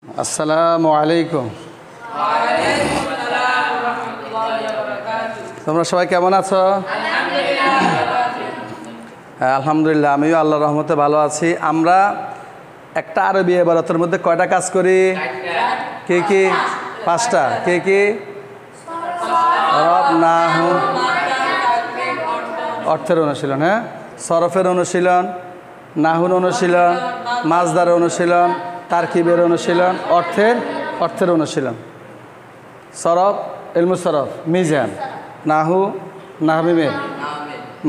আসসালামু আলাইকুম। তোমরা সবাই কেমন আছো? আলহামদুলিল্লাহ, আমিও আল্লাহর রহমতে ভালো আছি। আমরা একটা আরবি ইবারতের মধ্যে কয়টা কাজ করি? কে কি? পাঁচটা। কে কি? রব, নাহু, অর্থের অনুশীলন, হ্যাঁ, সরফের অনুশীলন, নাহুর অনুশীলন, মাজদার অনুশীলন, তারকিবের অনুশীলন, অর্থের অনুশীলন। সরফ, ইলমু সরফ, মিজান, নাহু, নাহমিমের,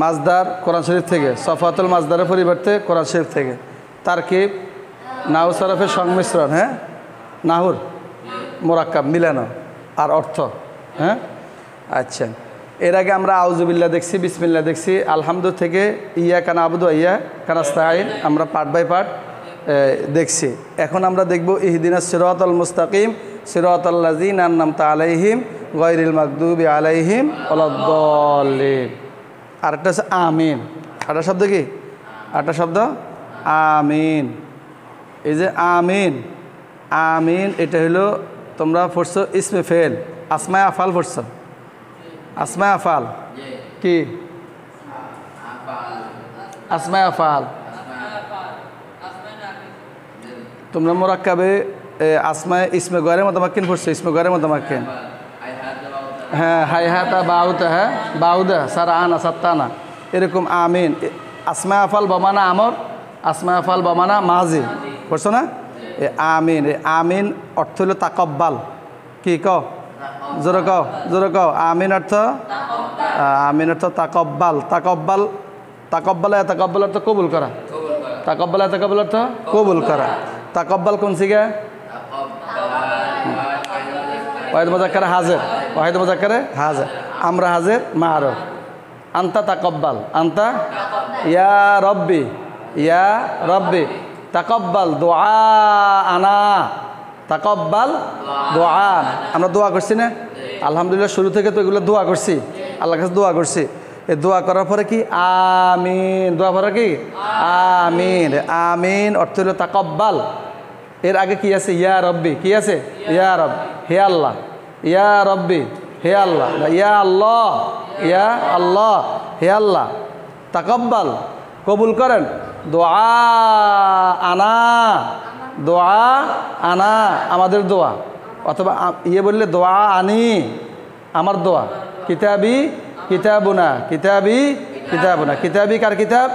মাজদার কোরআন শরীফ থেকে, সফাতুল মাজদারের পরিবর্তে কোরআন শরীফ থেকে, তারকিব, নাহু সরফের সংমিশ্রণ, হ্যাঁ, নাহুর মোরাক্কাব মিলানো, আর অর্থ, হ্যাঁ। আচ্ছা, এর আগে আমরা আউযুবিল্লাহ দেখছি, বিসমিল্লাহ দেখছি, আলহামদুলিল্লাহ থেকে ইয়া কানা আবুদু ইয়া কানাস্তাইন আমরা পার্ট বাই পার্ট দেখছি। এখন আমরা দেখব ইহদিনাস সিরাতাল মুস্তাকিম সিরাতাল লাযিনা আন'আমতা আলাইহিম গায়রিল মাগদুবি আলাইহিম ওয়ালাদ-দাল্লিন। আরেকটা হচ্ছে আমিন। আরেকটা শব্দ কি? আরেকটা শব্দ আমিন। এই যে আমিন, আমিন এটা হলো তোমরা পড়ছো ইসমে ফেল, আসমায়ে আফআল পড়ছো। আসমায়ে আফআল কি? আসমায়ে আফআল তোমরা মোরাক্কাবে আসমায়ে ইসমে গয়রে মুতামাক্কিন পড়ছো। ইসমে গয়রে মুতামাক্কিন, হ্যাঁ, হাইহাতা বাউতা, হ্যাঁ, বাউদা সারানা সাত্তানা, এরকম আমিন। আসমায়ে আফআল বমানা আমর, আসমায়ে আফআল বমানা মাজি, পড়ছো না? আমিন, আমিন অর্থ হলো তাকাব্বাল। কি কও? জোরে কও, জোরে কও। আমিন অর্থ, আমিন অর্থ তাকাব্বাল। তাকাব্বাল, তাকাব্বাল তাকাব্বাল অর্থ কবুল করা। তাকাব্বাল তাকাব্বাল অর্থ কবুল করা। তাকাব্বাল কোন সিগা? ওয়াহিদ মুযাক্কারে হাজির, ওয়াহিদ মুযাক্কারে হাজির। আমরা হাজির মা'রুফ। আনতা তাকাব্বাল, আনতা ইয়া রব্বি, ইয়া রব্বি তাকাব্বাল দুআ আনা, তাকাব্বাল দোয়া। আমরা দোয়া করছি না? আলহামদুলিল্লাহ, শুরু থেকে তো এগুলো দোয়া করছি, আল্লাহর কাছে দোয়া করছি। এই দোয়া করার পরে কি আমিন, দোয়া পরে কি আমিন। আমিন অর্থ হলো তাকাব্বাল। এর আগে কি আছে? ইয়া রব্বি। কি আছে? ইয়া রব, হে আল্লাহ। ইয়া রব্বি, হে আল্লাহ। ইয়া আল্লাহ, ইয়া আল্লাহ, হে আল্লাহ। তাকাব্বাল কবুল করেন। দোয়া আনা, দোয়া আনা আমাদের দোয়া, অথবা ইয়ে বললে দোয়া আনি আমার দোয়া। কিতাবি কিতাবুনা, কিতাবি কিতাবুনা। কিতাবি কার কিতাব?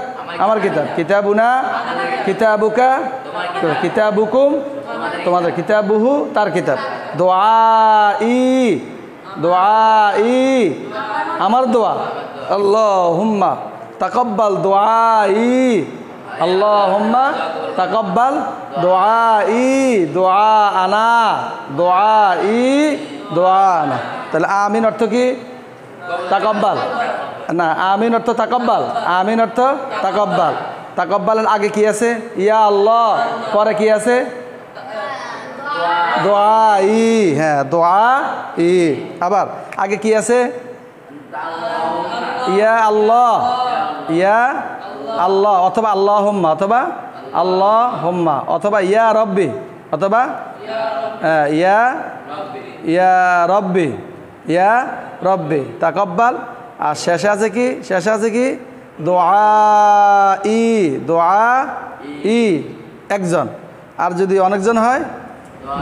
আমার কিতাব। কিতাবুনা কিতাবুকা, কিতাবুকুম তোমাদের। কিতাবুহু তার কিতাব। দোয়া ই, দোয়া ই আমার দোয়া। আল্লাহুম্মা তাকাব্বাল দোয়া ই, আল্লাহুম্মা তাকাব্বাল দুআই, দুআ আনা, দুআই, দুআ আনা। তাহলে আমিন অর্থ কি? তাকাব্বাল না, আমিন অর্থ তাকাব্বাল। আমিন অর্থ তাকাব্বাল। তাকাব্বালের আগে কি আছে? ইয়া আল্লাহ। পরে কি আছে? দুআই, হ্যাঁ, দুআই। আবার আগে কি আছে? ইয়া আল্লাহ, ইয়া আল্লাহ, অথবা আল্লাহুম্মা, অথবা আল্লাহুম্মা, অথবা ইয়া রব্বি, অথবা ইয়া ইয়া রব্বি, ইয়া রব্বি তাকাব্বাল। আর শেষে আছে কি? শেষে আছে কি? দুআই, দুআই একজন। আর যদি অনেকজন হয়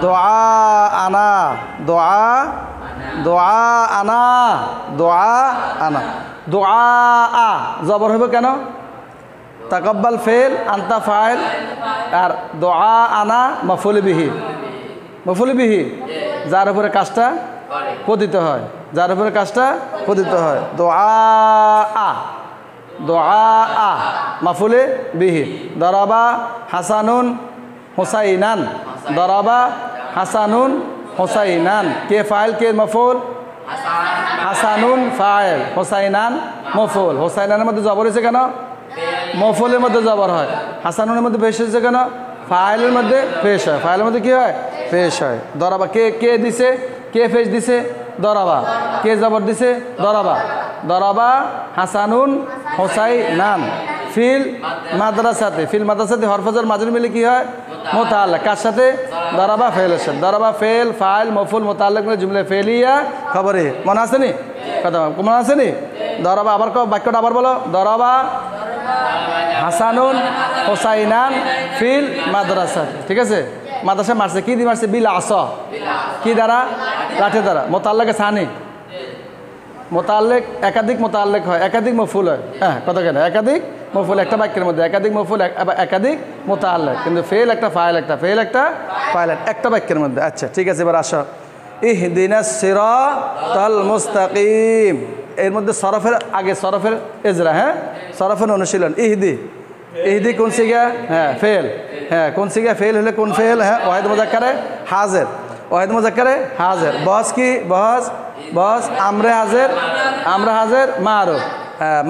দোয়া আনা, দোয়া, দোয়া আনা, দোয়া আনা। দোয়া আ জবর হবে কেন? তাকাব্বাল ফেল, আনতা ফাইল, আর দোয়া আনা মাফুল বিহি। মাফুল বিহি যার উপরে কাজটা পতিত হয়, যার উপরে কাজটা পতিত হয়। দোয়া আ, দোয়া আ মাফুলে বিহি। দরাবা হাসানুন হুসাইনান, দরাবা হাসানুন হুসাইনান। কে ফাইল, কে মফুল? হাসানুন ফাইল, হুসাইনান মফুল। হুসাইনানের মধ্যে জবর হয়েছে কেন? মফুলের মধ্যে জবর হয়। হাসানুনের মধ্যে পেশ হয়েছে কেন? ফাইলের মধ্যে পেশ হয়। ফাইলের মধ্যে কি হয়? পেশ হয়। দরাবা কে, কে দিছে? কে পেশ দিছে? দরাবা। কে জবর দিছে? দরাবা। দরাবা হাসানুন হুসাইনান। ফিল মাদ্রাসাতে, ফিল মাদ্রাসাতে হরফজর মাজরুর মিলে কি হয়? মুতাআল্লিক। কার সাথে? দরাবা ফেলের সাথে। দরাবা ফেল, ফাইল, মফুল, মুতাআল্লিক মিলে জুমলা ফেলিয়া খবরে। মনে আছে নি কথা? মনে আছে নি? দরাবা আবার বাক্যটা আবার বলো। দরাবা হাসানুন হোসাইনান ফিল মাদ্রাসা। ঠিক আছে, মাদ্রাসা মারছে, কি দিয়ে মারছে? বিল আস, কি দ্বারা? লাঠি দ্বারা। মোতাল্লেকে সানি, মোতাল্লেক একাধিক মোতাল্লেক হয়, একাধিক মফুল হয়। হ্যাঁ, কথা কেন? একাধিক মফুল একটা বাক্যের মধ্যে, একাধিক মফুল একাধিক মোতাল্লেক, কিন্তু ফেল একটা ফাইল একটা, ফেল একটা ফাইল একটা বাক্যের মধ্যে। আচ্ছা ঠিক আছে, এবার আসো। ইহদিনাস সিরাতাল মুস্তাকিম, এর মধ্যে সরফের আগে সরফের এজরা। হ্যাঁ, সরফের অনুশীলন। ইহদি, ইহদি কোন সিগা? হ্যাঁ ফেল। হ্যাঁ কোন সিগা? ফেল হলে কোন ফেল? হ্যাঁ ওয়াহিদ মুজাক্কারে হাজির, ওয়াহিদ মুজাক্কারে হাজির। বস কি? বস, বস আমরে হাজির, আমরা হাজির মারুফ।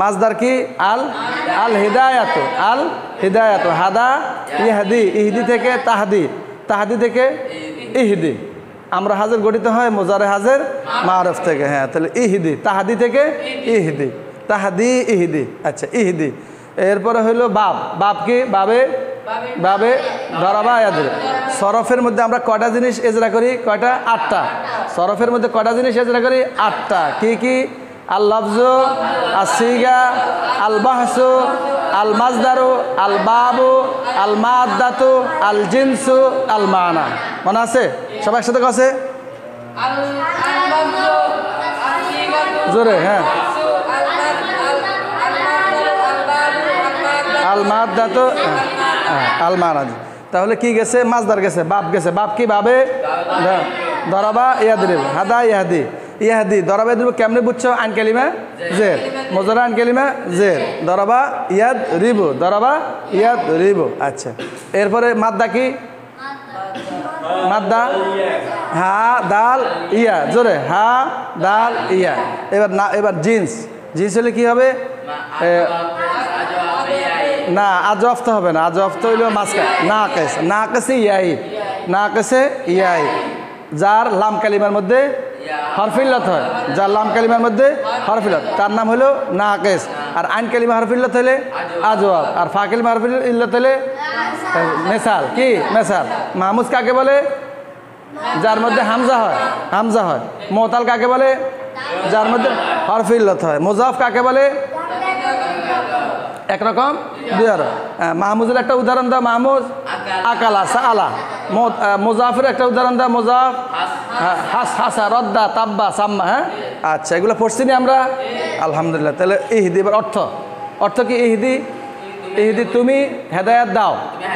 মাজদার কি? আল, আল হিদায়াত, আল হিদায়াত। হাদা ইহদি, ইহদি থেকে তাহদি, তাহদি থেকে ইহদি। আমরা হাজির গঠিত হয় মুজারে হাজির মারুফ থেকে। হ্যাঁ তাহলে ইহদি, তাহাদি থেকে ইহদি, তাহাদি ইহদি। আচ্ছা ইহদি। এরপরে হইলো বাব, বাব কি? বাবে, বাবে দরাবা ইয়াদরিব। সরফের মধ্যে আমরা কয়টা জিনিস এজরা করি? কয়টা? 8টা। সরফের মধ্যে কয়টা জিনিস এজরা করি? 8টা। কি কি? আল লফজু, আসিগা, আল বাহসু, আল মাজদারু, আল বাবু, আল মাদ্দাতু, আল জিনসু, আল মানা। মনে আছে? সবাই একসাথে কাছে জোরে। হ্যাঁ আল মাদ্দাতু, আল মানা। তাহলে কি গেছে? মাজদার গেছে, বাপ গেছে। বাপ কি? বাবে দরাবা ইয়াদরিব, হাদা ইয়াহদি, ইয়াহদি দরাবা ইয়াদরিব। কেমনে বুঝছো? আইন কালিমা জের, মুজারা আইন কালিমা জের। দরাবা ইয়াদ রিবু, দরাবা ইয়াদ রিবু। আচ্ছা এরপরে মাদ্দা কি? মাদ্দা হা দাল ইয়া, জোরে হা দাল ইয়া। এবার না, এবার জিন্স, জিন্স হলে কি হবে? না আজফ তো হবে না, আজফ তো হইল মাসকা। না কেস, না কেসে ইয়াই, না কেসে ইয়াই। যার লাম কালিমার মধ্যে হরফিল্লত হয়, যার লাম কালিমার মধ্যে হরফিল্লত, তার নাম হলো না কেস। আর আইন কালিমা হরফিল্লত হলে আজওয়াব, আর ফা কালিমা হরফিল্লত হলে মেসাল। কি? মেসাল। মাহমুজ কাকে বলে? যার মধ্যে হামজা হয়, হামজা হয়। মোতাল কাকে বলে? যার মধ্যে হরফিল্লত হয়। মুজাফ কাকে বলে? একরকম দুই আর। মাহমুজের একটা উদাহরণ দাও। মাহমুজ আকালা সাআলা। মুজাফের একটা উদাহরণ দাও। মুজাফ হাস হাসা রদ্দা তাব্বা সাম্মা। হ্যাঁ আচ্ছা এগুলো পড়ছি নি আমরা? আলহামদুলিল্লাহ। তাহলে ইহদি, এবার অর্থ, অর্থ কি? ইহদি, ইহদি তুমি হেদায়াত দাও,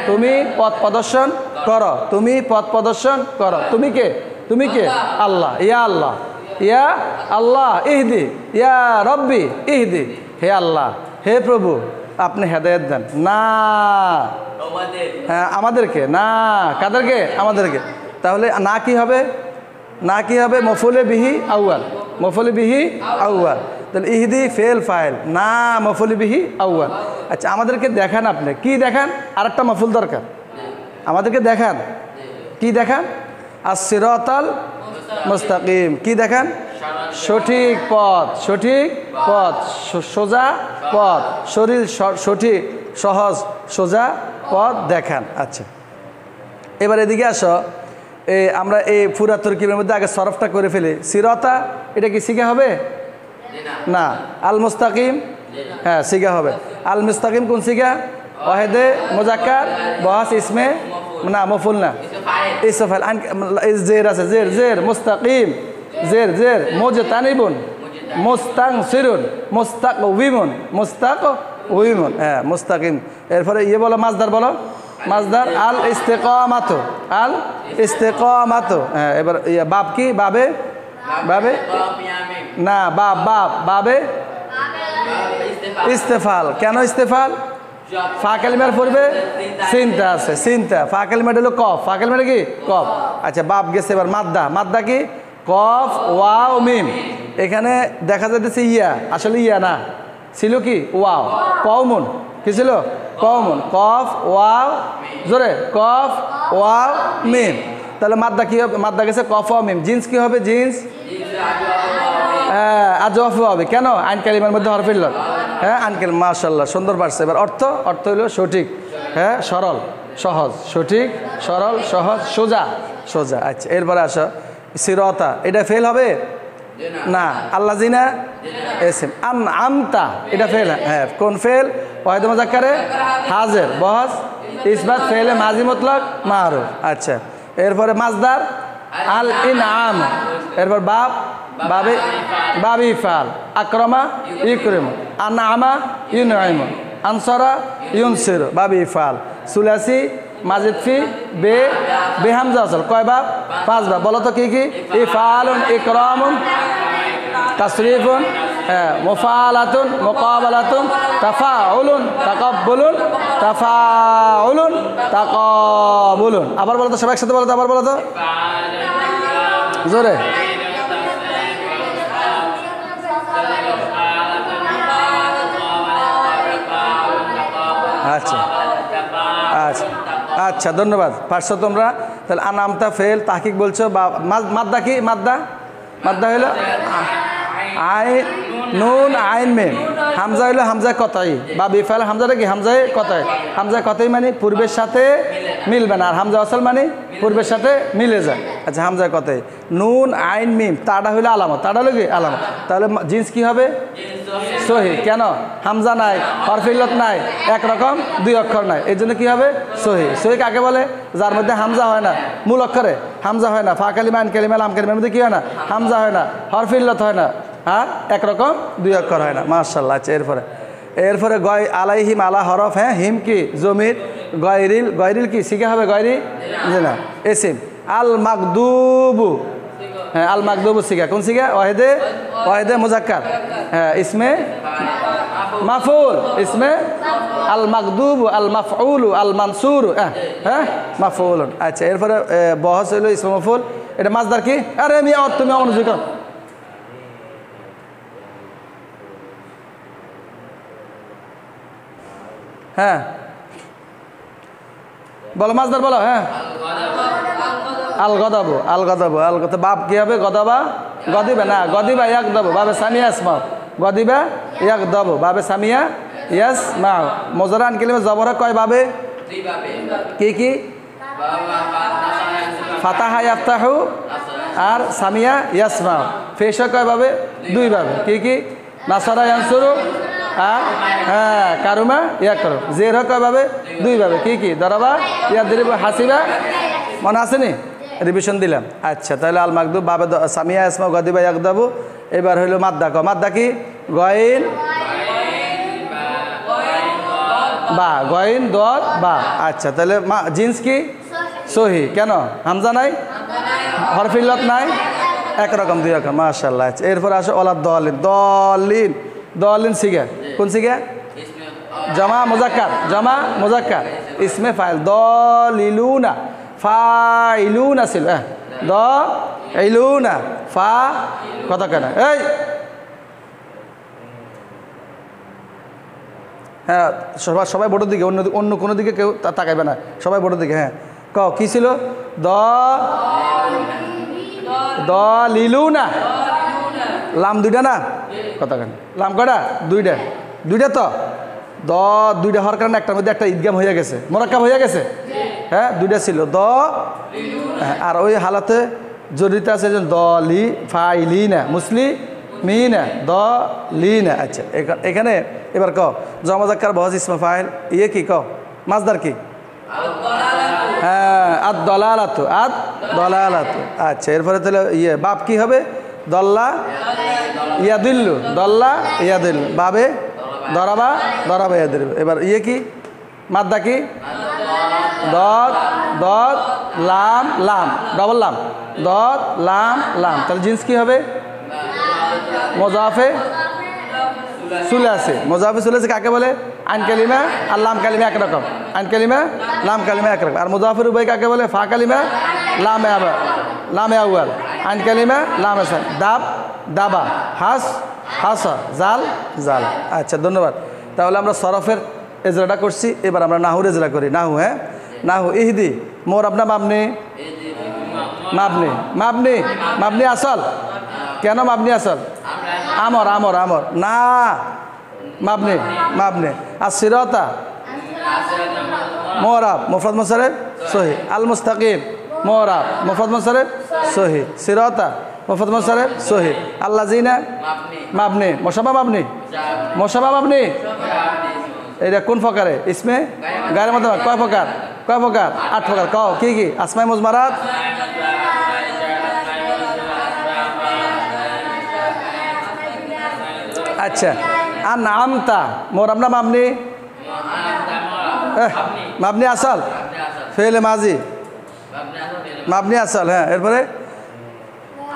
তুমি পথ প্রদর্শন করো, তুমি পথ প্রদর্শন করো। তুমি কে? তুমি কে? আল্লাহ। ইয়া আল্লাহ, ইয়া আল্লাহ ইহদি, ইয়া রব্বি ইহদি। হে আল্লাহ, হে প্রভু আপনি হেদায়েত দেন। না হ্যাঁ আমাদেরকে না, কাদেরকে? আমাদেরকে। তাহলে না কি হবে? না কি হবে? মফুলে বিহি আউয়াল, মফুলে বিহি আউয়াল। তাহলে ইহদি ফেল ফাইল, না মফুলে বিহি আউয়াল। আচ্ছা আমাদেরকে দেখান, আপনি কি দেখান? আরেকটা মফুল দরকার, আমাদেরকে দেখান। কি দেখান? as-siratal মুস্তাকিম। কি দেখান? সঠিক পথ, সঠিক পথ, সোজা পথ, শরীর সঠিক সহজ সোজা পথ দেখান। আচ্ছা এবার এদিকে আসো। আমরা এই পুরা তরকিবের মধ্যে আগে সরফটা করে ফেলি। সিরাতা এটা কি শিখা হবে? না। আল মুস্তাকিম হ্যাঁ শিখা হবে। আল মুস্তাকিম কোন শিখা? ওয়াহিদে মুজাক্কার বহাস ইসমে না মফুল না ইসফাইল। জের আছে, জের জের মুস্তাকিম, জের জের মুজতানিবুন, মুস্তানসিরুন, মুস্তাকওয়িমুন, মুস্তাকওয়িমুন। হ্যাঁ মুস্তাকিম। এরপরে ইয়ে বলো, মাজদার বলো। মাজদার আল ইস্তিকামাতু, আল ইস্তিকামাতু। হ্যাঁ এবার বাব কি? বাবে, বাবে না বাব, বাব বাবে ইস্তেফাল। কেন ইস্তেফাল? ফা কালিমার পড়বে সিনটা আছে, সিনটা। ফা কালিমাটা হলো কফ, ফা কালিমাটা কি? কফ। আচ্ছা বাব গেছে। এবার মাদ্দা, মাদ্দা কি? কফ ওয়াও মিম। এখানে দেখা যাইতেছে ইয়া, আসলে ইয়া না, ছিল কি? ওয়াও। কওমুন কি ছিল? কওমুন। কফ ওয়াও, জোরে কফ ওয়াও মিম। তাহলে মাদ্দা কি হবে? মাদ্দা গেছে কফ ওয়াও মিম। জিন্স কি হবে? জিন্স আজওয়াফ হবে। কেন? আইন কালিমার মধ্যে হরফিল্লত। হ্যাঁ আনকেল, মাশাআল্লাহ সুন্দর পারছে। এবার অর্থ, অর্থ হলো সঠিক, হ্যাঁ সরল সহজ, সঠিক সরল সহজ সোজা সোজা। আচ্ছা এরপরে আসো সিরতা, এটা ফেল হবে না, আল্লাহ জিনা এসিম। আমতা এটা ফেল, হ্যাঁ কোন ফেল? ওয়াহিদ মুযাক্কারে হাজির বহস ইসবাত ফেলে মাজি মুতলাক মারুফ। আচ্ছা এরপরে মাজদার আল ইনআম, এরপর বাব বাবে বাবি ফাল আকরামা ইকরিম, আনআমা ইউনঈম, আনসারা ইউনসির বাবি ফাল। সুলাসি মাজিদ ফি বে বে হামজা আসল কয় বাব? 5 বাব। বলো তো কি কি? ইফআলুন ইকরামুন তাসরিফুন, হ্যাঁ মুফালাতুন মুকাবালাতুন তাফাউলুন তাকাব্বুলুন তাফাউলুন তাকাবুলুন। আবার বলো তো, সবাই একসাথে বলো তো, আবার বলো তো জোরে। আচ্ছা আচ্ছা আচ্ছা ধন্যবাদ, পারছো তোমরা। তাহলে আনামতা ফেল, তাহকিক বলছো, বা মাদ্দা কি? মাদ্দা মাদ্দা হইলো আইন নুন আইন মেম, হামজা হইলো হামজা কতাই, বা বিফাল হামজাটা কি? হামজায় কতাই। হামজা কতাই মানে পূর্বের সাথে মিলবে না, আর হামজা আসল মানে পূর্বের সাথে মিলে যায়। আচ্ছা হামজা কতাই, নুন আইন মিম, তাটা হইলো আলামত, তাটা হলো কি আলামত। তাহলে জিন্স কি হবে? সহি। কেন? হামজা নাই, হরফিল্লত নাই, একরকম 2 অক্ষর নাই, এই জন্য কি হবে? সহি। সহি কাকে বলে? যার মধ্যে হামজা হয় না, মূল অক্ষরে হামজা হয় না, ফা কালিমা আইন কালিমা লাম কালিমার মধ্যে কি হয় না? হামজা হয় না, হরফিল্লত হয় না, আর একরকম 2 অক্ষর হয় না। মাশাআল্লাহ। আচ্ছা এরপরে এরপরে গয় আলাইহিম আলা হরফ, হ্যাঁ হিম কি? জমির। গয়রিল, গয়রিল কি শিখে হবে? গয়রি না এসিম। আল মাকদুবু, হ্যাঁ আল মাকদুবু শিখা, কোন শিখা? ওয়াহিদে ওয়াহিদে মুজাক্কার, হ্যাঁ ইসমে মাফউল, ইসমে আল মাকদুবু আল মাফউলু আল মানসুরু, হ্যাঁ মাফউলুন। আচ্ছা এরপরে বহস হইল ইসমে মাফউল, এটা মাজদার কি? আরে মিয়া তুমি অনুযায়ী করো। হ্যাঁ বলো মাজদার বলো। হ্যাঁ আল গদাবু, আল গদাবু, আল গদাব। বাপ কি হবে? গদাবা গদিবা না, গদিবা ইয়াক দাবু, বাবে সামিয়া ইসমাউ, গদিবা ইয়াক দাবু, বাবে সামিয়া ইয়াস মাউ। মুজারান কালিমা জবর কয় বাবে? কি কি? ফাতাহা ইয়াফতাহু আর সামিয়া ইয়াসমাউ। ফেশা কয় বাবে? 2 বাবে। কি কি? নাসারা ইয়ানসুরু আর হ্যাঁ কারুমা ইয়াক করো। জের কয় বাবে? 2 বাবে। কি কি? দরাবা ইয়াদরিবু হাসিবা, মনে আসেনি? রিভিশন দিলাম। আচ্ছা তাহলে আল মাকদুব বাবে সামিয়া ইসমা গদিবা ইয়াকদাবু। এবার হইল মাদ্দা। ক মাদ্দা কি? গয়েন বা, গয়েন দদ বা। আচ্ছা তাহলে জিন্স কি? সহি। কেন? হামজা নাই, হরফিল্লত নাই, একরকম 2 রকম। মাশাআল্লাহ। আচ্ছা এরপর আসো ওলাদ দলিন, দলিন দলিন শিখা, কোন শিখা? জমা মুজাক্কার, জমা মুজাক্কার ইসমে ফাইল। দলিলুনা ফাইলুনা ছিল, দ ইলুনা ফা কত কেন? এই হ্যাঁ সবাই বোর্ডের দিকে, অন্য কোনো দিকে কেউ তাকাইবে না, সবাই বোর্ডের দিকে। হ্যাঁ ক কি ছিল? দ লিলুনা, লাম 2টা না, কত কেন? লাম কটা? 2টা, 2টা তো দ 2টা হওয়ার কারণে একটার মধ্যে একটা ঈদগাম হয়ে গেছে, মোরাক্কাব হয়ে গেছে। হ্যাঁ 2টা ছিল দ, আর ওই হালাতে জড়িত আছে যে দ লি ফাইলি না মুসলি মি না দ লি না। আচ্ছা এখানে এবার ক জমাজাক্কার বহজ ইসমা ফাইল, ইয়ে কি? ক মাজদার কি? হ্যাঁ আদ দলালাতু, আদ দলালাতু। আচ্ছা এরপরে তাহলে ইয়ে বাপ কি হবে? দল্লা ইয়াদিল্লু, দল্লা ইয়াদিল্লু, বাবে দরাবা দরাবা ইয়াদিল্লু। এবার ইয়ে কি? মাদ্দা কি? দদ দদ লাম লাম, ডবল লাম, দদ লাম লাম। তাহলে জিন্স কি হবে? মোজাফে সুলাসি। মোজাফে সুলাসি কাকে বলে? আইন কালিমা আর লাম কালিমা একরকম, আইন কালিমা লাম কালিমা একরকম। আর মুজাফের উভয় কাকে বলে? ফা কালিমা লামে আবার, লামে আউয়াল, আইন কালিমা লাম হাসান, দাব দাবা, হাস হাসা, জাল জাল। আচ্ছা ধন্যবাদ। তাহলে আমরা সরফের এজরাটা করছি, এবার আমরা নাহুর এজরা করি। নাহু, হ্যাঁ নাহু। ইহদি মোর আপনার মাবনি, মাবনি মাবনি মাবনি আসল। কেন মাবনি আসল? আমর আমর আমর না, মাবনি মাবনি আসিরাতা মুরাব মুফরাদ মুনসারিফ সহি আল মুস্তাকিম মুরাব মুফরাদ মুনসারিফ সহি সিরাতা মুফরাদ মুনসারিফ সহি আল্লাযিনা মাবনি মুশাব্বা মাবনি মুশাব্বা মাবনি এটা কোন প্রকারে ইসমে গায়ের মধ্যে কয় প্রকার 8 প্রকার কও কি কি আসমায়ে মুজমারাত আচ্ছা আনআমতা মুরাব না মাবনি মাবনি আসল ফেলে মাজি মাবনি আসল হ্যাঁ এরপরে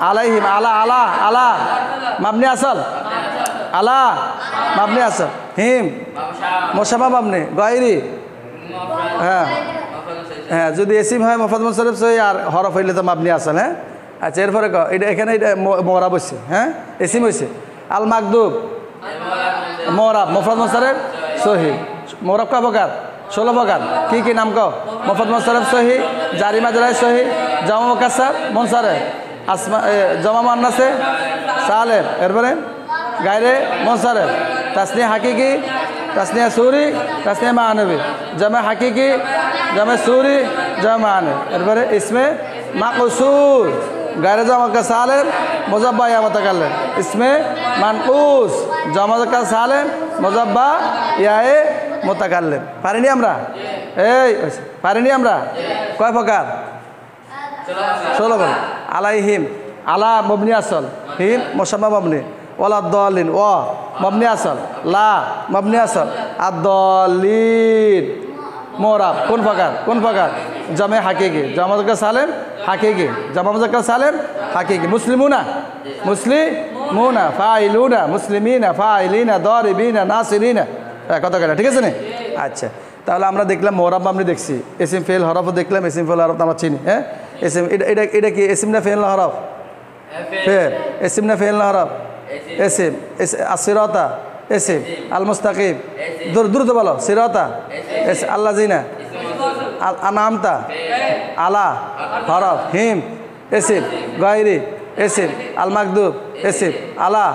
আলাইহিম আলা আলা আলা মাবনি আসল আলা মাবনি আসল হিম মুশাব্বা মাবনি গায়রি হ্যাঁ হ্যাঁ যদি ইসিম হয় মুফরাদ মুনসারিফ সহি আর হরফ হইলে তো মাবনি আসল হ্যাঁ আচ্ছা এরপরে এটা এখানে এটা মুরাব হইছে হ্যাঁ ইসিম হইছে আল মাকদুব মুরাব মুফরাদ মুনসারিফ সহি মুরাব কয় প্রকার 16 প্রকার কি কি নাম কও মুফরাদ মুনসারিফ সহি জারি মাজরুর সহি জামা মুকাসসার মুনসারিফ আসমা জামা মুন্নাসে সালেম এরপরে গায়রে মুনসারিফ তাসনিয়া হাকিকি তাসনিয়া সুরি তাসনিয়া মানবী জামা হাকিকি জামা সুরি জামা মানবী এরপরে ইসমে মাকসুর গায়রে জামা কা সালেম মুজাব্বা ইয়া মুতাকাল্লিম ইসমে মানকুস জামা কা সালেম মুজাব্বা ইয়া মুতাকাল্লিম পারিনি আমরা এই পারিনি আমরা কয় প্রকার 16 প্রকার আলাইহিম আলা মাবনি আসল হিম মুশাব্বা মাবনি ওয়ালা দালিন ওয়া মাবনি আসল লা মাবনি আসল আদ-দালিন মুরাব কোন প্রকার জামে হাকিকি জামা মুজাক্কার সালেম হাকিকি জামা মুজাক্কার সালেম হাকিকি মুসলিমুনা ফাইলুনা মুসলিমিনা ফাইলিনা দারিবিনা নাসিরিনা কথা কইলা ঠিক আছে না আচ্ছা তাহলে আমরা দেখলাম মুরাব মাবনি দেখছি ইসিম ফেল হরফ দেখলাম ইসিম ফেল হরফ আমরা চিনি হ্যাঁ ইসিম এটা কি ইসিম না ফেল না হরফ ফেল ইসিম না ফেল না হরফ ইসিম আসিরাতা ইসিম আল মুস্তাকিম দ্রুত বলো সিরাতা আল্লাযিনা আনআমতা আলা হরফ হিম ইসিম গায়রি ইসিম আল মাকদুব ইসিম আলা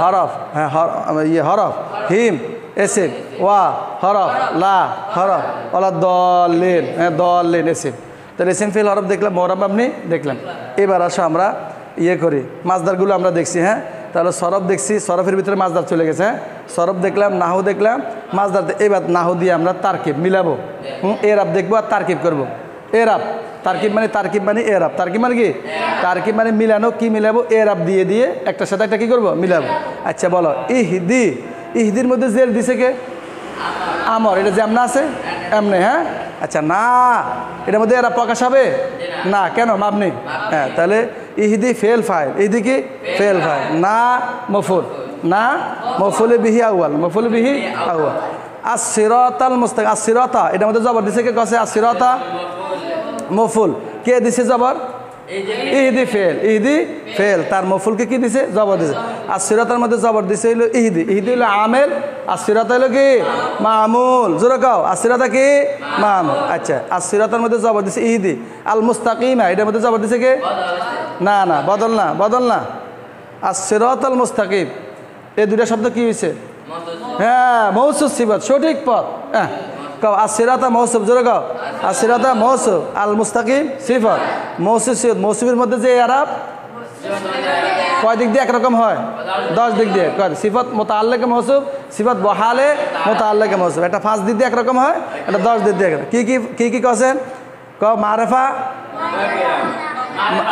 হরফ হ্যাঁ হরফ হিম ইসিম ওয়া হরফ লা হরফ ওয়ালা দালিন হ্যাঁ দালিন ইসিম তাহলে ইসিম ফেল হরফ দেখলাম মুরাব মাবনি দেখলাম এবার আসো আমরা করি মাজদারগুলো আমরা দেখছি হ্যাঁ তাহলে সরফ দেখছি সরফের ভিতরে মাজদার চলে গেছে হ্যাঁ সরফ দেখলাম নাহু দেখলাম মাজদার এবার নাহু দিয়ে আমরা তারকিব মিলাবো এরাব দেখবো আর তারকিব করবো এরাব তারকিব মানে এরাব তারকিব মানে কি তারকিব মানে মিলানো কি মিলাবো এরাব দিয়ে একটার সাথে একটা কি করবো মিলাবো আচ্ছা বলো ইহদির মধ্যে জেল দিছে কে আমর এটা যেমন আছে এমনি হ্যাঁ আচ্ছা না এটার মধ্যে এরা প্রকাশ হবে না কেন মাবনি হ্যাঁ তাহলে ইহদি ফেল ফাইল ইহদি কি ফেল ফাইল না মফুল বিহি আউয়াল আসিরাতাল মুস্তাকিম আসিরাতা এটার মধ্যে জবর দিছে কে কসে আসিরাতা মফুল কে দিছে জবর ইহদি ফেল তার মফুলকে কি দিছে জবর দিছে আসিরাতার মধ্যে জবর দিছে হলো ইহদি হলো আমেল আসিরাতা হলো কি মামুল জোরে কও আসিরাতা কি মামুল আচ্ছা আসিরাতার মধ্যে জবর দিছে ইহদি আল মুস্তাকিমা এটার মধ্যে জবর দিছে কে না বদল না আসিরাতাল মুস্তাকিম এই দুইটা শব্দ কি হইছে হ্যাঁ মৌসুফ সিফাত সঠিক পথ হ্যাঁ কও আসিরাতা মৌসুফ জোরে কও আসিরাতা মৌসুফ আল মুস্তাকিম সিফাত মৌসুফ সিফাত মৌসুফের মধ্যে যে ইরাব কয় দিক দিয়ে একরকম হয় 10 দিক দিয়ে কয় সিফাত মুতাআল্লিকে মৌসুফ সিফাত বহালে মুতাআল্লিকে মৌসুফ এটা 5 দিক দিয়ে একরকম হয় এটা 10 দিক দিয়ে কি কছেন কও মারিফা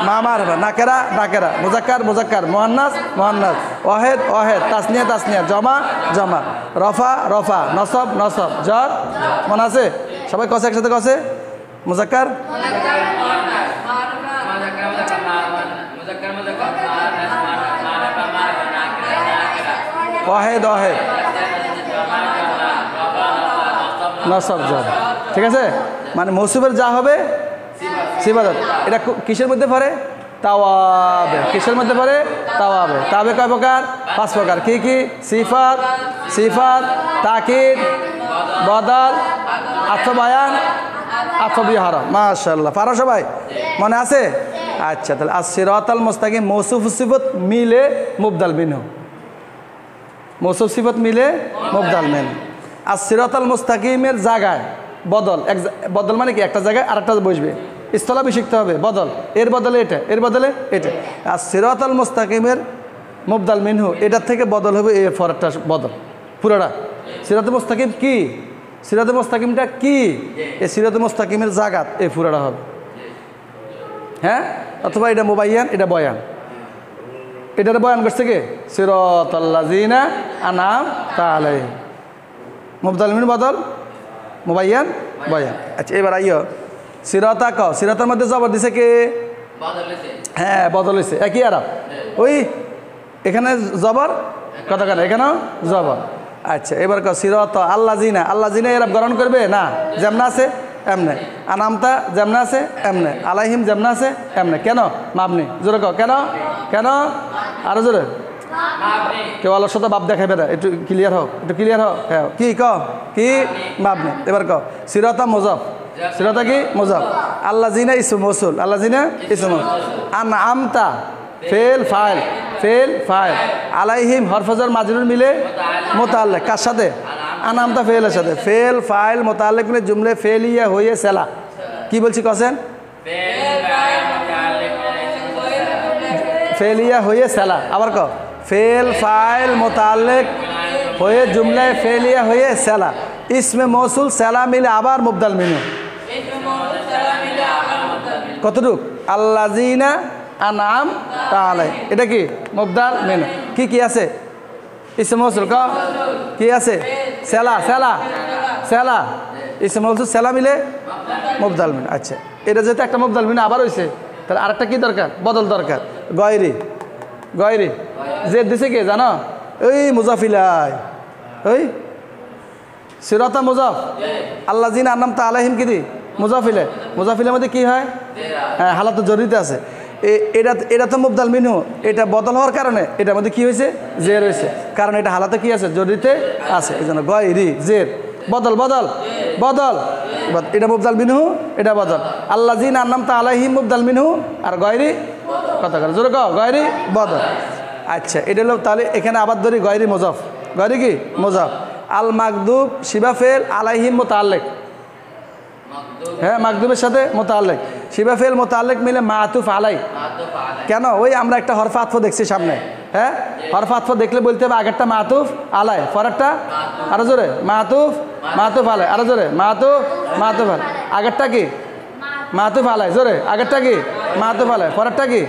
মারিফা নাকেরা মুজাক্কার মুয়ান্নাস ওয়াহিদ তাসনিয়া জমা রফা নসব জর মনে আছে সবাই কসে একসাথে কসে মুজাক্কার ওয়াহিদ নসব জর ঠিক আছে মানে মৌসুফের যা হবে সিফাত এটা কিসের মধ্যে পড়ে তাওয়াবে কিসের মধ্যে পড়ে তাওয়াবে কয় প্রকার 5 প্রকার কি সিফাত তাকিদ বদল আত্মবায়ান আত্মবিহার মাশাআল্লাহ পারো সবাই মনে আছে আচ্ছা তাহলে আসিরাতাল মুস্তাকিম মৌসুফ সিফাত মিলে মুবদাল বিনহু মৌসুফ সিফত মিলে মুবদাল মিন। আর সিরাতাল মুস্তাকিমের জায়গায় বদল, বদল মানে কি একটা জায়গায় আরেকটা বসবে, স্থলাভি শিখতে হবে, বদল, এর বদলে এটা, এর বদলে এটা। আর সিরাতাল মুস্তাকিমের মুবদাল মিনহু, এটার থেকে বদল হবে এর পরেরটা বদল পুরোটা। সিরাতুল মুস্তাকিম কি? সিরাতুল মুস্তাকিমটা কি? এই সিরাতুল মুস্তাকিমের জাগাত এই পুরোটা হবে, হ্যাঁ। অথবা এটা মুবাইয়ান, এটা বয়ান, এটার বয়ান করছে কে? সিরাতাল্লাযিনা আনআমতা আলাইহিম। মুবদাল মিন বদল, মুবাইয়ান বয়ান। আচ্ছা এবার আইও সিরাতা ক, সিরাতার মধ্যে জবর দিছে কে? হ্যাঁ বদল হয়েছে, একই আরব। ওই এখানে জবর কতখানে, এখানেও জবর। আচ্ছা এবার ক সিরাত আল্লাযিনা, আল্লাযিনা এরব গ্রহণ করবে না, যেমন আছে এমনে। আনামতা যেমন আছে এমনে, আলাইহিম যেমন আছে এমনে। কেন? মাবনি। জোরে ক কেন? কেন? আরো জোরে। কেউ আলোর সাথে বাপ দেখাবে না, একটু ক্লিয়ার হোক, একটু ক্লিয়ার হোক। হ্যাঁ কি ক কি? মাবনি। এবার ক সিরাতা মুজাফ, সিরাতা কি? মুজাফ। আল্লাযিনা ইসমু মৌসুল, আল্লাযিনা ইসমু। আনআমতা ফেল ফাইল, ফেল ফাইল। আলাইহিম হরফজর মাজরুর মিলে মুতাআল্লিক, কার সাথে? আনআমতা ফেলের সাথে। ফেল ফাইল মুতাআল্লিক মিলে জুমলে ফেলিয়া হয়ে সেলা। কি বলছি কছেন? ফেলিয়া হয়ে সেলা। আবার ক ফেল ফাইল মুতাআল্লিক হয়ে জুমলায় ফেলিয়া হয়ে সেলা। ইসমে মৌসুল সেলা মিলে আবার মুবদাল মিনহু। কতটুক? আল্লাযিনা আনআমতা আলাইহিম, এটা কি? মুবদাল মিনহু। কি কি আছে? ইসমে মৌসুল ক কি আছে? সেলা, সেলা, সেলা। ইসমে মৌসুল সেলা মিলে মুবদাল মিনহু। আচ্ছা এটা যেহেতু একটা মুবদাল মিনহু আবার হয়েছে, তাহলে আরেকটা কি দরকার? বদল দরকার। গয়রি, গয়রি জেদ দিছে কে জানো? ওই মুজাফিলাই, ওই সিরাতা মুজাফ। আল্লাযিনা আনআমতা আলাইহিম কি দি? মুজাফিলে। মুজাফিলের মধ্যে কি হয়? হ্যাঁ হালাত জরুরিতে আছে। এটা তো মুবদাল মিনহু, এটা বদল হওয়ার কারণে এটার মধ্যে কি হয়েছে? জের হয়েছে, কারণ এটা হালাতে কি আছে? জরুরিতে আছে, এই জন্য গয়রি জের। বদল, বদল, বদল। এটা মুবদাল মিনহু, এটা বদল। আল্লাযিনা আনআমতা আলাইহিম মুবদাল মিনহু, আর গয়রি কথা করে জোরে কও গয়রি বদল। আচ্ছা এটা হলো, তাহলে এখানে আবার ধরি গয়রি মুজাফ। গয়রি কি? মুজাফ। আল মাগদুব শিবা ফেল আলাইহিম মুতাআল্লিক, হ্যাঁ মাগদুবের সাথে মুতাআল্লিক। শিবা ফেল মুতাআল্লিক মিলে মাতুফ আলাই। কেন? ওই আমরা একটা হরফ আতফ দেখছি সামনে, হ্যাঁ হরফ আতফ দেখলে বলতে হবে আগেরটা মাতুফ আলাই, পরেরটা আরো জোরে মাতুফ, মাতুফ আলাই, আরো জোরে মাতুফ, মাতুফ আলাই। আগেরটা কি? মাতুফ আলাই, জোরে। আগেরটা কি? মাতুফ আলাই, পরেরটা কি?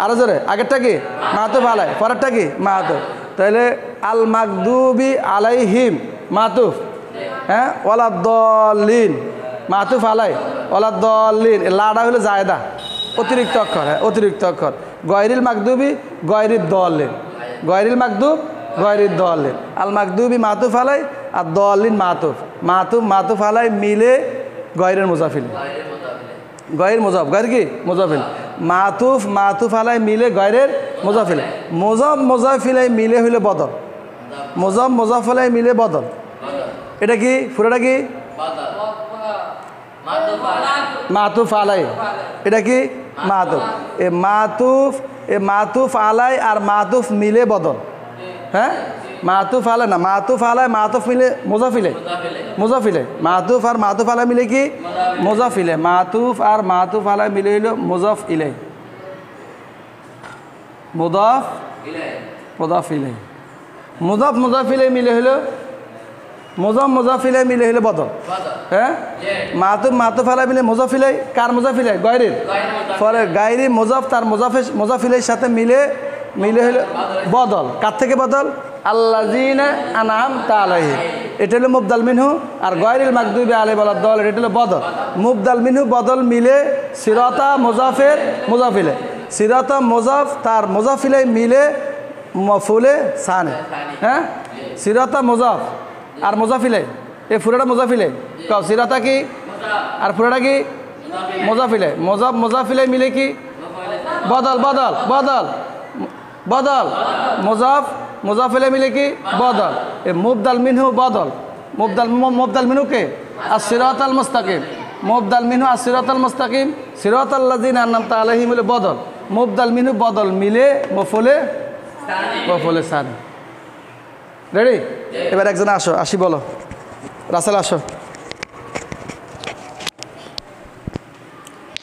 আরো জোরে। আগেরটা কি? মাতুফ আলাই, পরেরটা কি? মাতুফ। তাহলে আল মাগদুবি আলাইহিম মাতুফ, হ্যাঁ ওয়ালাদ-দাল্লিন মাতুফ আলাই, ওয়ালাদ-দাল্লিন। লাডা হলো জায়দা, অতিরিক্ত অক্ষর, হ্যাঁ অতিরিক্ত অক্ষর। গয়রিল মাগদুবি গয়রিদ-দাল্লিন, গয়রিল মাগদুব গয়রিদ-দাল্লিন। আল মাগদুবি মাতুফ আলাই আর দাল্লিন মাতুফ, মাতুফ মাতুফ আলাই মিলে গয়রের মুজাফিল, গয়ের মুজাফ। গয়ের কি? মুজাফিল। মাতুফ মাতুফ আলাই মিলে গয়রের মুজাফিল। মুজাফ মুজাফিলাই মিলে হইলে বদল, মুজাফ মুজাফিলাই মিলে বদল। এটা কি? পুরোটা কি? মাতুফ আলাই। এটা কি? মাতুফ। এ মাতুফ, এ মাতুফ আলাই আর মাতুফ মিলে বদল, হ্যাঁ মাতুফ আলাই না, মাতুফ আলাই মাতুফ মিলে মুজাফিলে, মুজাফিলে। মাতুফ আর মাতুফ আলাই মিলে কি? মুজাফিলে। মাতুফ আর মাতুফ আলাই মিলে হইল মুজাফ ইলাই, মুদাফ মুদাফ ইলাই। মুজাফ মুজাফিলে মিলে হইল মুজাফ মুজাফিলাই মিলে হইলে বদল, হ্যাঁ মাতুফ মাতুফ আলাই মিলে মুজাফিলাই। কার মুজাফিলাই? গয়রির। পরে গায়রি মুজাফ তার মুজাফিলের সাথে মিলে মিলে হইল বদল। কার থেকে বদল? আল্লাযিনা আনআমতা আলাইহিম, এটা হলো মুবদাল মিনহু। আর গয়রিল মাগদুবি আলাইহিম ওয়ালাদ-দাল্লিন এটা হলো বদল। মুবদাল মিনহু বদল মিলে সিরাতা মুজাফের মুজাফিলে, সিরাতা মুজাফ তার মুজাফিলাই মিলে মফুলে সানি, হ্যাঁ সিরাতা মুজাফ আর মুজাফিলাই, এই পুরোটা মুজাফিলাই। কাও সিরাতা কি আর পুরোটা কি? মুজাফিলাই। মুজাফ মুজাফিলাই মিলে কি? বদল, বদল, বদল, বদল। মুজাফ মুজাফিলাই মিলে কি? বদল। এ মুবদাল মিনহু বদল। মুবদাল মুবদাল মিনহু কে? as-siratal mustaqim। মুবদাল মিনহু as-siratal mustaqim, সিরাতাল্লাযিনা আনআমতা আলাইহিম মিলে বদল। মুবদাল মিনহু বদল মিলে মফুলে, মফুলে সানি। রেডি? এবার একজন আসো, আসি বলো, রাসেল আসো।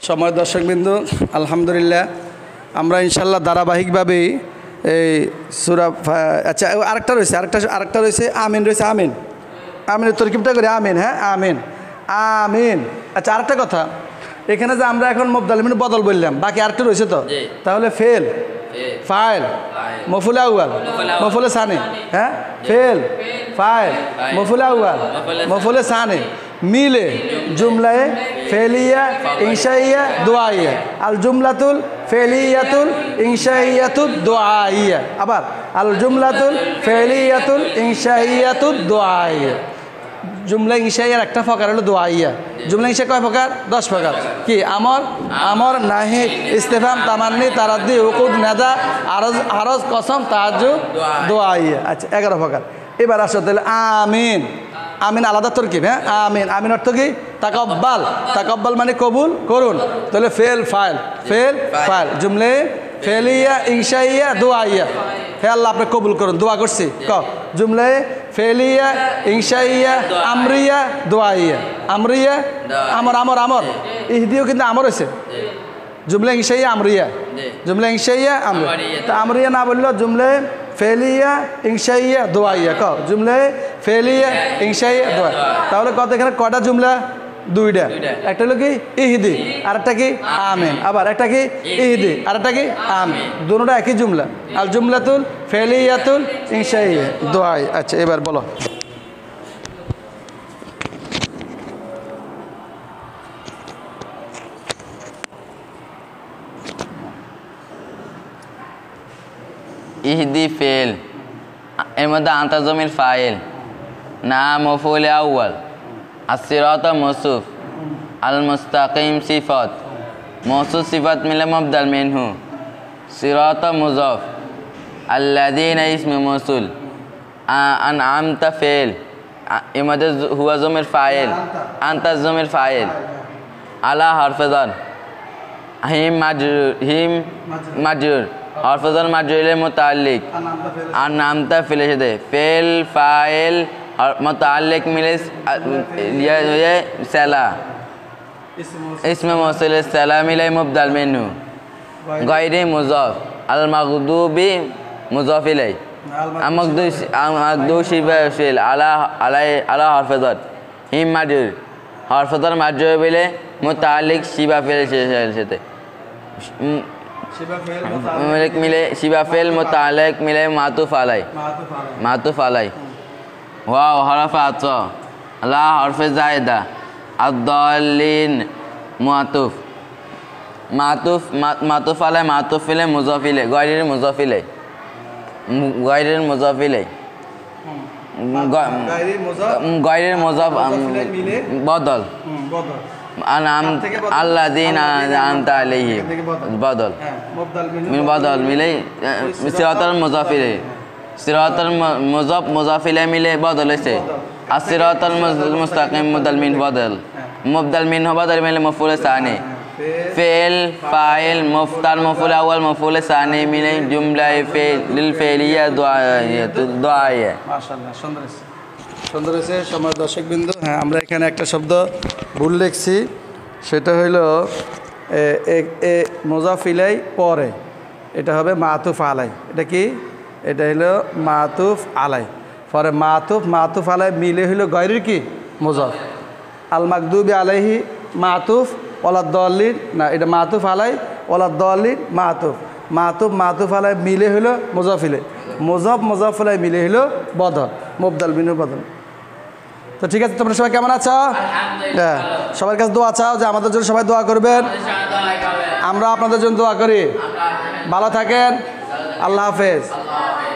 সময় দর্শকবিন্দু, আলহামদুলিল্লাহ আমরা ইনশাল্লাহ ধারাবাহিকভাবেই এই সূরা আচ্ছা আরেকটা রয়েছে আমিন রয়েছে। আমিনের তরকিবটা করি আমিন। হ্যাঁ আমিন আমিন। আচ্ছা আরেকটা কথা, এখানে যে আমরা এখন মুবদাল মিন বদল বললাম, বাকি আরেকটা রয়েছে তো, তাহলে ফেল ফাইল মফুল আউয়াল মফুল সানি। হ্যাঁ ফেল ফাইল মফুল আউয়াল মফুল সানি মিলে জুমলায়ে ফেলিয়া ইনশাইয়া দুআইয়া। আল জুমলাতুল ফেলিয়াতুল ইনশাইয়াতুদ দুআইয়া। আবার আল জুমলাতুল ফেলিয়াতুল ইনশাইয়াতুদ দুআইয়া। জুমলা ইনশাইয়ার একটা প্রকার হলো দুআইয়া। জুমলা ইনশা কয় প্রকার? 10 প্রকার। কি? আমর নাহি ইস্তেফাম তামান্নি তারাদ্দি উকুদ নেদা আরজ কসম তাহাজ্জুদ দুআইয়া। আচ্ছা 11 প্রকার। এবার আসো তাহলে আমিন। আমিন আলাদা তরকিব। হ্যাঁ আমিন। আমিন অর্থ কি? তাকাব্বাল মানে কবুল করুন। তাহলে ফেল ফাইল জুমলে ফেলিয়া ইনশাইয়া দুআইয়া। হে আল্লাহ আপনি কবুল করুন, দোয়া করছি। জুমলে ফেলিয়া ইনশাইয়া আমরিয়া দুআইয়া। আমরিয়া আমর ইহদিও কিন্তু আমর হয়েছে। জুমলে ইনশাইয়া আমরিয়া, জুমলে ইনশাইয়া আমরিয়া। আমরিয়া না বললো জুমলে ফেলিয়া ইনশাইয়া দুআইয়া। জুমলে ফেলিয়া ইনশাইয়া দুআ। তাহলে কত এখানে কয়টা জুমলা? 2টা। একটা হলো কি ইহদি, আর একটা কি আমিন। আবার একটা কি ইহদি, আর একটা কি আমিন। দুটোটা একই জুমলা। আল জুমলাতুল ফেলিয়াতুল ইনশাইয়া দুআই। আচ্ছা এবার বলো। ইহদি ফেল, এর মধ্যে আন্তাজমির ফাইল, না মফুল আউয়াল, আসিরাত মৌসুফ, আল মুস্তাকিম সিফাত, মৌসুফ সিফাত মিলে মুবদাল মিনহু, সিরাত মুজাফ, আল্লাযীনা ইসমে মৌসুল, আনআমতা ফেল, এর মধ্যে হুয়া জমির ফাইল, আন্তা জমির ফাইল, আলা হরফে জার, হিম মাজরুর হরফে মাজরুরের মুতাআল্লিক, আর নামতা ফেলের সাথে ফেল ফাইল মুতাআল্লিক মিলে সালা, ইসমে মৌসুল সালা মিলে মুবদাল মিনহু, গায়রে মুজাফ, আল মাগদুবি মুজাফ ইলাই, মাগদুবি ফেল আলা হরফে জার, হিম মাজরুর হরফে জার মাজরুর মিলে মুতাআল্লিক শিবা ফেলের সাথে মিলে শিবা ফেল মুতাআল্লিক মিলে মাতুফ আলাই ওয়াও হরফে আতফ, লা হরফে জায়েদা, আদ-দাল্লিন মাতুফ আলাই মাতুফ ইলাই মুজাফ ইলাই গায়রির মুজাফ ইলাই গায়রির মুজাফ বদল আল্লাযীনা আন'আমতা আলাইহিম বদল মিলে সিরাতাল মুজাফ ইলাই, সিরাতাল মুজাফ ইলাই মিলে বদল হয়েছে। আর সিরাতাল মুস্তাকিম মুবদাল মিনহু বদল মিলে মফউল সানি, ফেল ফাইল মুফতাল মফউল আউয়াল মফউল সানি মিলে জুমলায়ে ফেলিল ফেলিয়া দুআইয়া। মাশাআল্লাহ সুন্দর হয়েছে। সময় দর্শকবিন্দু, হ্যাঁ আমরা এখানে একটা শব্দ ভুল লিখছি, সেটা হইল মুজাফ ইলাই পরে, এটা হবে মাতুফ আলাই। এটা কি? এটা হইলো মাতুফ আলাই। পরে মাতুফ আলাই মিলে হইলো গায়রির কি মুজাফ। আল মাগদুবি আলাইহি মাতুফ ওয়ালাদ-দাল্লিন, না এটা মাতুফ আলাই ওয়ালাদ-দাল্লিন মাতুফ আলাই মিলে হইলো মুজাফ ইলাই, মুজাফ আলাই মিলে হইলো বদল, মুবদাল মিনহু বদল। তো ঠিক আছে, তোমরা সবাই কেমন আছো? হ্যাঁ সবার কাছে দোয়া চাও যে আমাদের জন্য সবাই দোয়া করবেন, আমরা আপনাদের জন্য দোয়া করি। ভালো থাকেন, আল্লাহ হাফেজ।